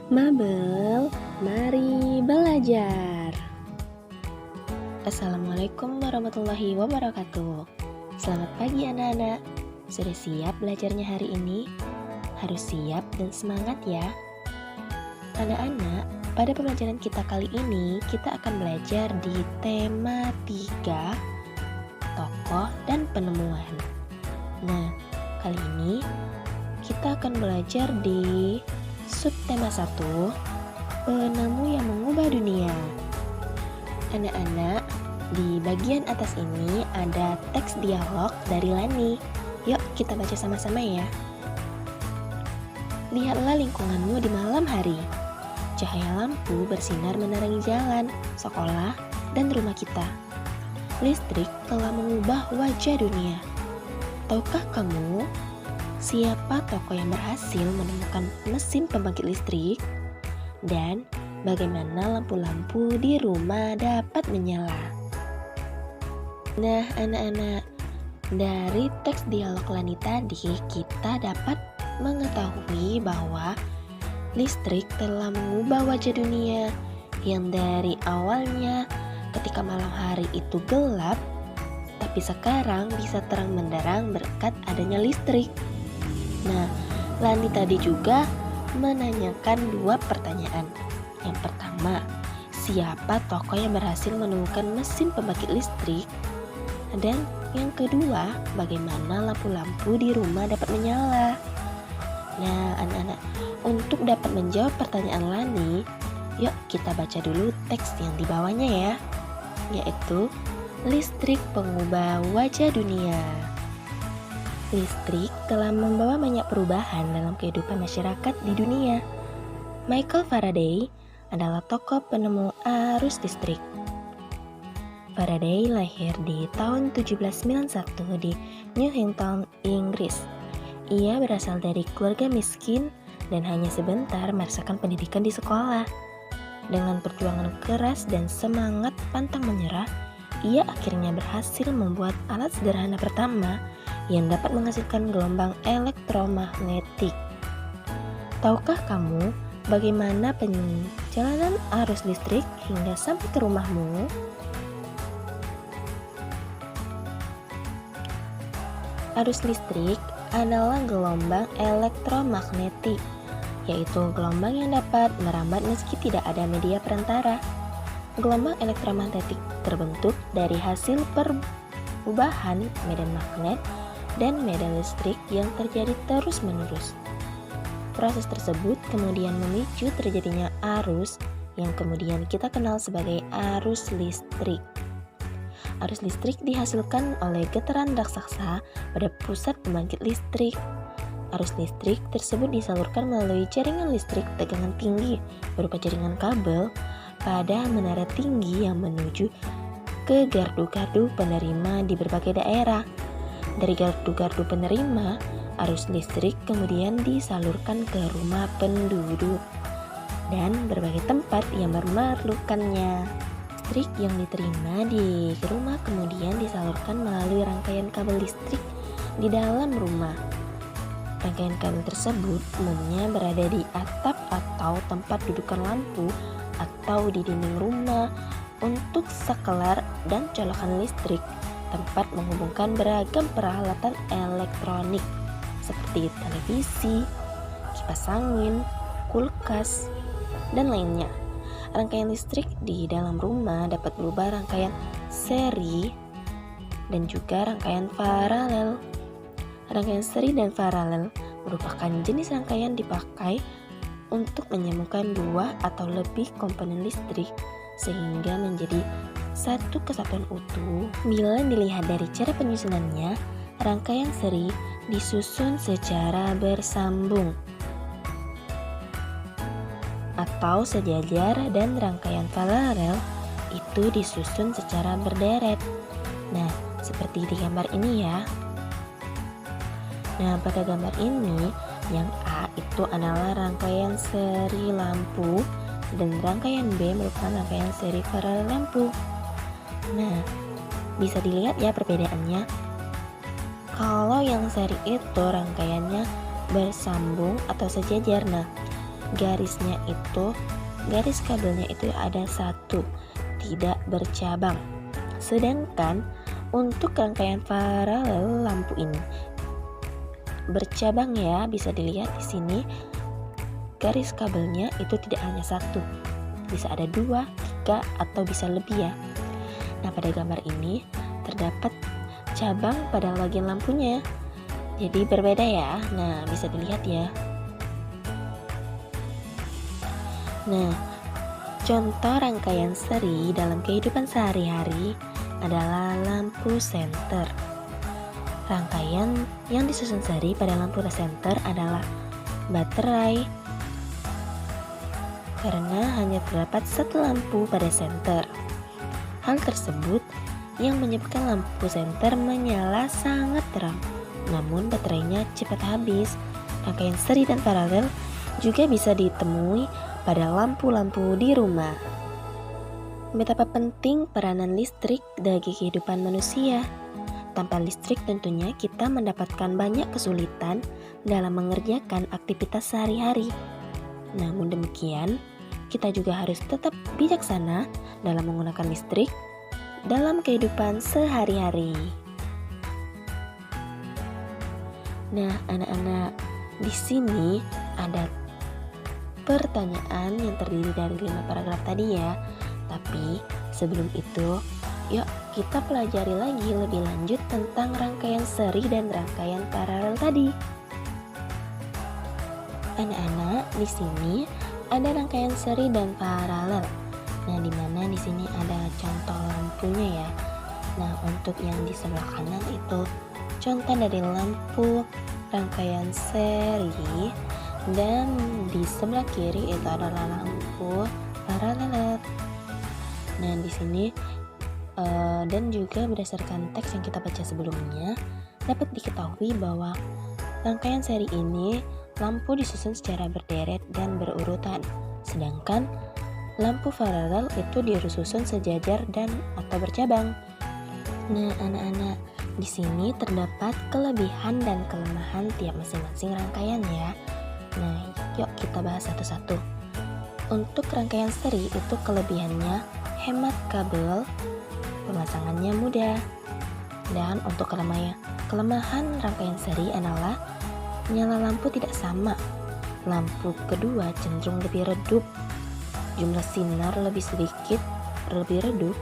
Mabel, mari belajar. Assalamualaikum warahmatullahi wabarakatuh. Selamat pagi anak-anak. Sudah siap belajarnya hari ini? Harus siap dan semangat ya. Anak-anak, pada pembelajaran kita kali ini kita akan belajar di tema 3, tokoh dan penemuan. Nah, kali ini kita akan belajar di subtema 1, penemu yang mengubah dunia. Anak-anak, di bagian atas ini ada teks dialog dari Lani. Yuk kita baca sama-sama ya. Lihatlah lingkunganmu di malam hari. Cahaya lampu bersinar menerangi jalan, sekolah, dan rumah kita. Listrik telah mengubah wajah dunia. Tahukah kamu siapa tokoh yang berhasil menemukan mesin pembangkit listrik? Dan bagaimana lampu-lampu di rumah dapat menyala? Nah anak-anak, dari teks dialog Lani tadi kita dapat mengetahui bahwa listrik telah mengubah wajah dunia yang dari awalnya ketika malam hari itu gelap, tapi sekarang bisa terang benderang berkat adanya listrik. Nah, Lani tadi juga menanyakan 2 pertanyaan. Yang pertama, siapa tokoh yang berhasil menemukan mesin pembangkit listrik? Dan yang kedua, bagaimana lampu-lampu di rumah dapat menyala? Nah, anak-anak, untuk dapat menjawab pertanyaan Lani, yuk kita baca dulu teks yang di bawahnya ya, yaitu listrik pengubah wajah dunia. Listrik telah membawa banyak perubahan dalam kehidupan masyarakat di dunia. Michael Faraday adalah tokoh penemu arus listrik. Faraday lahir di tahun 1791 di Newington, Inggris. Ia berasal dari keluarga miskin dan hanya sebentar merasakan pendidikan di sekolah. Dengan perjuangan keras dan semangat pantang menyerah, ia akhirnya berhasil membuat alat sederhana pertama yang dapat menghasilkan gelombang elektromagnetik. Tahukah kamu bagaimana perjalanan arus listrik hingga sampai ke rumahmu? Arus listrik adalah gelombang elektromagnetik, yaitu gelombang yang dapat merambat meski tidak ada media perantara. Gelombang elektromagnetik terbentuk dari hasil perubahan medan magnet dan medan listrik yang terjadi terus-menerus. Proses tersebut kemudian memicu terjadinya arus yang kemudian kita kenal sebagai arus listrik. Arus listrik dihasilkan oleh getaran raksasa pada pusat pembangkit listrik. Arus listrik tersebut disalurkan melalui jaringan listrik tegangan tinggi berupa jaringan kabel pada menara tinggi yang menuju ke gardu-gardu penerima di berbagai daerah. Dari gardu-gardu penerima, arus listrik kemudian disalurkan ke rumah penduduk dan berbagai tempat yang memerlukannya. Listrik yang diterima di rumah kemudian disalurkan melalui rangkaian kabel listrik di dalam rumah. Rangkaian kabel tersebut umumnya berada di atap atau tempat dudukan lampu atau di dinding rumah untuk saklar dan colokan listrik, tempat menghubungkan beragam peralatan elektronik seperti televisi, kipas angin, kulkas, dan lainnya. Rangkaian listrik di dalam rumah dapat berubah rangkaian seri dan juga rangkaian paralel. Rangkaian seri dan paralel merupakan jenis rangkaian dipakai untuk menyambungkan 2 atau lebih komponen listrik sehingga menjadi satu kesatuan utuh. Bila dilihat dari cara penyusunannya, rangkaian seri disusun secara bersambung atau sejajar dan rangkaian paralel itu disusun secara berderet. Nah, seperti di gambar ini ya. Nah, pada gambar ini yang A itu adalah rangkaian seri lampu dan rangkaian B merupakan rangkaian seri paralel lampu. Nah, bisa dilihat ya perbedaannya. Kalau yang seri itu rangkaiannya bersambung atau sejajar. Nah, garis kabelnya itu ada satu, tidak bercabang. Sedangkan untuk rangkaian paralel lampu ini bercabang ya, bisa dilihat di sini garis kabelnya itu tidak hanya satu, bisa ada 2, 3, atau bisa lebih ya. Nah, pada gambar ini terdapat cabang pada bagian lampunya, jadi berbeda ya. Nah, bisa dilihat ya. Nah, contoh rangkaian seri dalam kehidupan sehari-hari adalah lampu senter. Rangkaian yang disusun seri pada lampu senter adalah baterai, karena hanya terdapat satu lampu pada senter. Hal tersebut yang menyebabkan lampu senter menyala sangat terang, namun baterainya cepat habis. Rangkaian seri dan paralel juga bisa ditemui pada lampu-lampu di rumah. Betapa penting peranan listrik bagi kehidupan manusia. Tanpa listrik tentunya kita mendapatkan banyak kesulitan dalam mengerjakan aktivitas sehari-hari. Namun demikian, kita juga harus tetap bijaksana dalam menggunakan listrik dalam kehidupan sehari-hari. Nah, anak-anak, di sini ada pertanyaan yang terdiri dari 5 paragraf tadi ya. Tapi sebelum itu, yuk kita pelajari lagi lebih lanjut tentang rangkaian seri dan rangkaian paralel tadi. Anak-anak, di sini ada rangkaian seri dan paralel. Nah, di mana di sini ada contoh lampunya ya. Nah, untuk yang di sebelah kanan itu contoh dari lampu rangkaian seri, dan di sebelah kiri itu adalah lampu paralel. Nah, di sini dan juga berdasarkan teks yang kita baca sebelumnya, dapat diketahui bahwa rangkaian seri ini lampu disusun secara berderet dan berurutan, sedangkan lampu paralel itu disusun sejajar dan atau bercabang. Nah, anak-anak, di sini terdapat kelebihan dan kelemahan tiap masing-masing rangkaian ya. Nah, yuk kita bahas satu-satu. Untuk rangkaian seri itu kelebihannya hemat kabel, pemasangannya mudah. Dan untuk kelemahan rangkaian seri adalah nyala lampu tidak sama. Lampu kedua cenderung lebih redup, jumlah sinar lebih sedikit, lebih redup,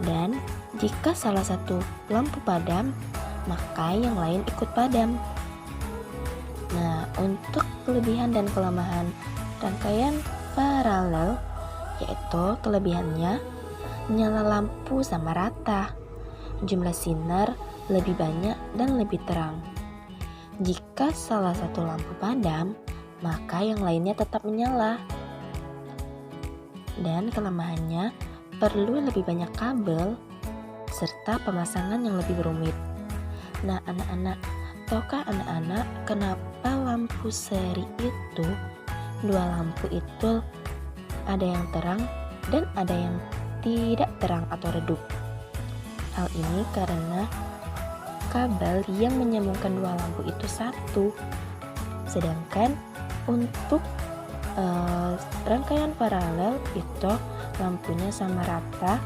dan jika salah satu lampu padam, maka yang lain ikut padam. Nah, untuk kelebihan dan kelemahan rangkaian paralel, yaitu kelebihannya nyala lampu sama rata, jumlah sinar lebih banyak dan lebih terang. Jika salah satu lampu padam, maka yang lainnya tetap menyala. Dan kelemahannya perlu lebih banyak kabel serta pemasangan yang lebih rumit. Nah, anak-anak, tahukah anak-anak kenapa lampu seri itu, 2 lampu itu ada yang terang dan ada yang tidak terang atau redup? Hal ini karena kabel yang menyambungkan 2 lampu itu satu. Sedangkan untuk rangkaian paralel itu lampunya sama rata,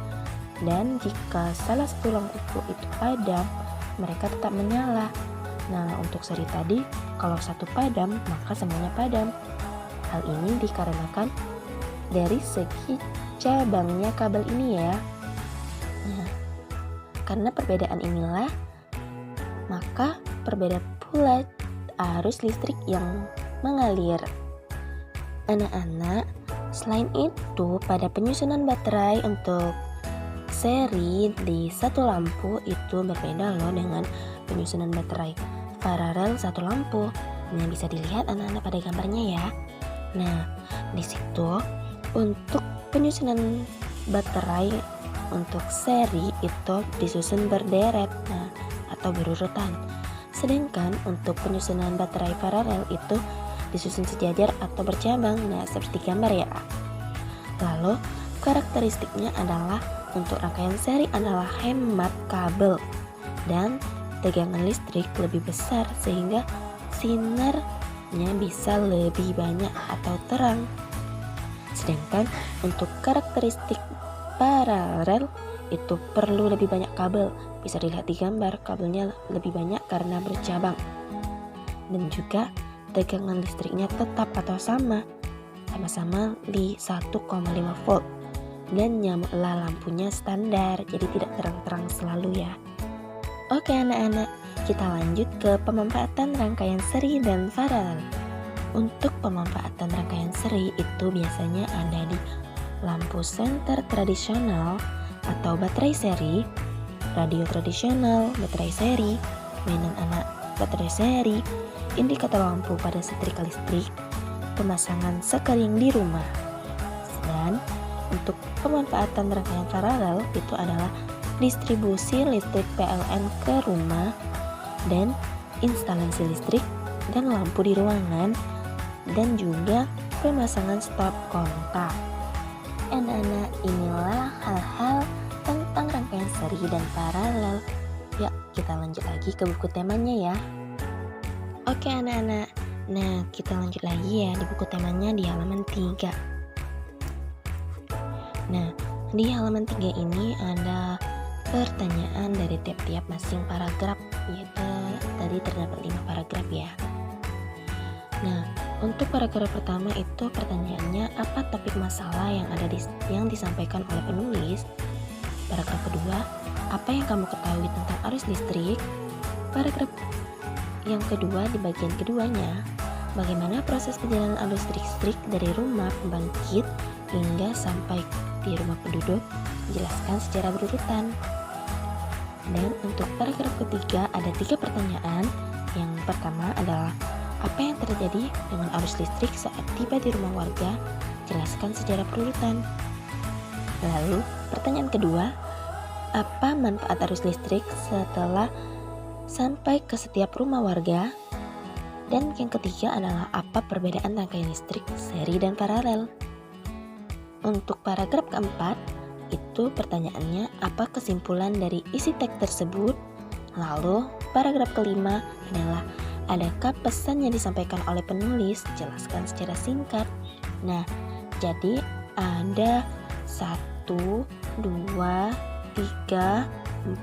dan jika salah satu lampu itu padam, mereka tetap menyala. Nah, untuk seri tadi, kalau satu padam, maka semuanya padam. Hal ini dikarenakan dari segi cabangnya kabel ini ya. Nah, karena perbedaan inilah, maka berbeda pula arus listrik yang mengalir. Anak-anak, selain itu pada penyusunan baterai untuk seri di satu lampu itu berbeda loh dengan penyusunan baterai paralel satu lampu. Nah, bisa dilihat anak-anak pada gambarnya ya. Nah, di situ untuk penyusunan baterai untuk seri itu disusun berderet, atau berurutan. Sedangkan untuk penyusunan baterai paralel itu disusun sejajar atau bercabang. Nah, seperti gambar ya. Lalu karakteristiknya adalah untuk rangkaian seri adalah hemat kabel dan tegangan listrik lebih besar, sehingga sinar listriknya bisa lebih banyak atau terang. Sedangkan untuk karakteristik paralel itu perlu lebih banyak kabel. Bisa dilihat di gambar, kabelnya lebih banyak karena bercabang. Dan juga tegangan listriknya tetap atau sama-sama di 1,5 volt. Dan nyala lampunya standar, jadi tidak terang-terang selalu ya. Oke anak-anak, kita lanjut ke pemanfaatan rangkaian seri dan paralel. Untuk pemanfaatan rangkaian seri itu biasanya ada di lampu senter tradisional atau baterai seri, radio tradisional, baterai seri, mainan anak baterai seri, indikator lampu pada setrika listrik, pemasangan sekering di rumah. Dan untuk pemanfaatan rangkaian paralel itu adalah distribusi listrik PLN ke rumah dan instalasi listrik dan lampu di ruangan, dan juga pemasangan stop kontak. Anak-anak, inilah hal-hal tentang rangkaian seri dan paralel. Yuk, kita lanjut lagi ke buku temanya ya. Oke anak-anak, nah kita lanjut lagi ya di buku temanya di halaman 3. Nah, di halaman 3 ini ada pertanyaan dari tiap-tiap masing paragraf, yaitu tadi terdapat 5 paragraf ya. Nah, untuk paragraf pertama itu pertanyaannya, apa topik masalah yang disampaikan oleh penulis? Paragraf kedua, apa yang kamu ketahui tentang arus listrik? Paragraf yang kedua di bagian keduanya, bagaimana proses perjalanan arus listrik dari rumah pembangkit hingga sampai di rumah penduduk? Jelaskan secara berurutan. Dan untuk paragraf ketiga ada 3 pertanyaan. Yang pertama adalah, apa yang terjadi dengan arus listrik saat tiba di rumah warga? Jelaskan secara berurutan. Lalu, pertanyaan kedua, apa manfaat arus listrik setelah sampai ke setiap rumah warga? Dan yang ketiga adalah, apa perbedaan rangkaian listrik seri dan paralel? Untuk paragraf keempat, itu pertanyaannya, apa kesimpulan dari isi teks tersebut? Lalu, paragraf kelima adalah, adakah pesan yang disampaikan oleh penulis? Jelaskan secara singkat. Nah, jadi ada 1, 2, 3,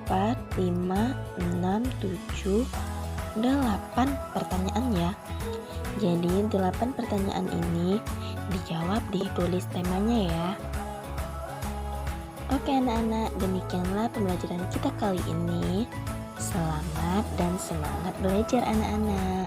4, 5, 6, 7, 8 pertanyaan ya. Jadi 8 pertanyaan ini dijawab di tulis temanya ya. Oke anak-anak, demikianlah pembelajaran kita kali ini. Selamat dan semangat belajar anak-anak.